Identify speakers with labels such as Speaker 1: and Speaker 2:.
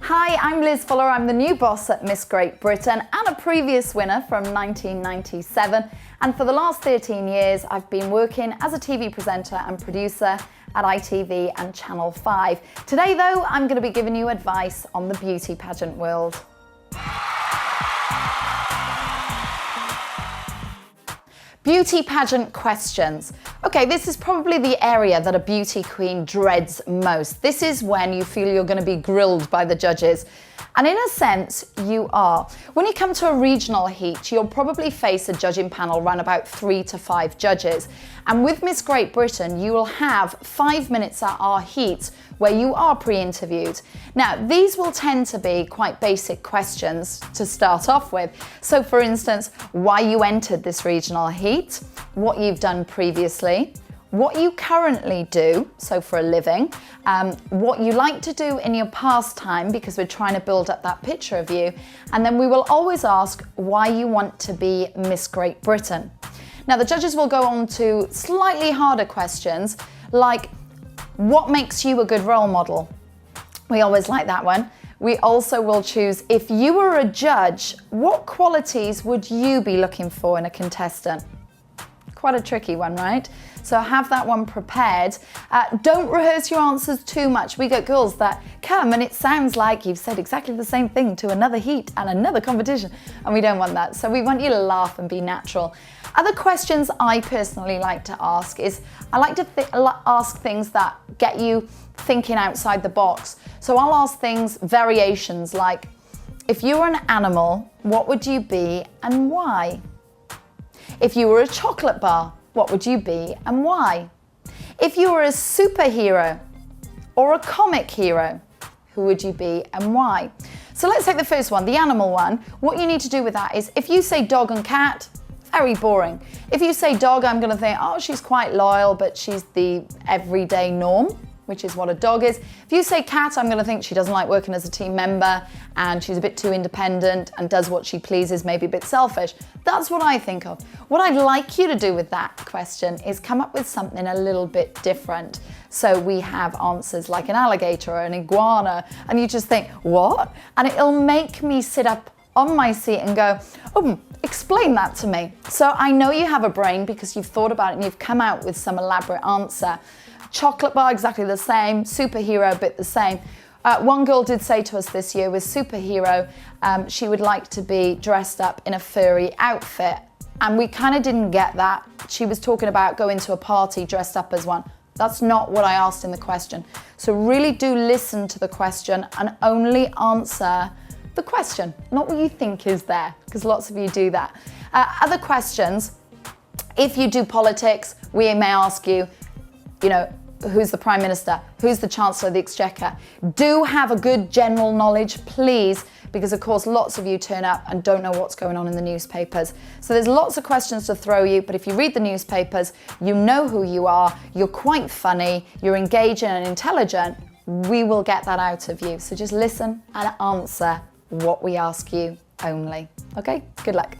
Speaker 1: Hi, I'm Liz Fuller. I'm the new boss at Miss Great Britain and a previous winner from 1997. And for the last 13 years, I've been working as a TV presenter and producer at ITV and Channel 5. Today, though, I'm going to be giving you advice on the beauty pageant world. Beauty pageant questions. Okay, this is probably the area that a beauty queen dreads most. This is when you feel you're going to be grilled by the judges. And in a sense, you are. When you come to a regional heat, you'll probably face a judging panel around about 3 to 5 judges. And with Miss Great Britain, you will have 5 minutes at our heat where you are pre-interviewed. Now, these will tend to be quite basic questions to start off with. So for instance, why you entered this regional heat, what you've done previously, what you currently do, so for a living, what you like to do in your pastime, because we're trying to build up that picture of you, and then we will always ask why you want to be Miss Great Britain. Now the judges will go on to slightly harder questions, like what makes you a good role model? We always like that one. We also will choose, if you were a judge, what qualities would you be looking for in a contestant? Quite a tricky one, right? So have that one prepared. Don't rehearse your answers too much. We get girls that come and it sounds like you've said exactly the same thing to another heat and another competition, and we don't want that. So we want you to laugh and be natural. Other questions I personally like to ask is, I like to ask things that get you thinking outside the box. So I'll ask things, variations, like, if you were an animal, what would you be and why? If you were a chocolate bar, what would you be and why? If you were a superhero or a comic hero, who would you be and why? So let's take the first one, the animal one. What you need to do with that is, if you say dog and cat, very boring. If you say dog, I'm going to think, oh, she's quite loyal, but she's the everyday norm, which is what a dog is. If you say cat, I'm going to think she doesn't like working as a team member and she's a bit too independent and does what she pleases, maybe a bit selfish. That's what I think of. What I'd like you to do with that question is come up with something a little bit different. So we have answers like an alligator or an iguana, and you just think, what? And it'll make me sit up on my seat and go, oh, explain that to me. So I know you have a brain because you've thought about it and you've come out with some elaborate answer. Chocolate bar, exactly the same. Superhero, a bit the same. One girl did say to us this year with superhero, she would like to be dressed up in a furry outfit. And we kind of didn't get that. She was talking about going to a party dressed up as one. That's not what I asked in the question. So really do listen to the question and only answer the question, not what you think is there, because lots of you do that. Other questions, if you do politics, we may ask you, you know, who's the Prime Minister? Who's the Chancellor of the Exchequer? Do have a good general knowledge, please, because of course lots of you turn up and don't know what's going on in the newspapers. So there's lots of questions to throw you, but if you read the newspapers, you know who you are, you're quite funny, you're engaging and intelligent, we will get that out of you. So just listen and answer what we ask you only. Okay, good luck.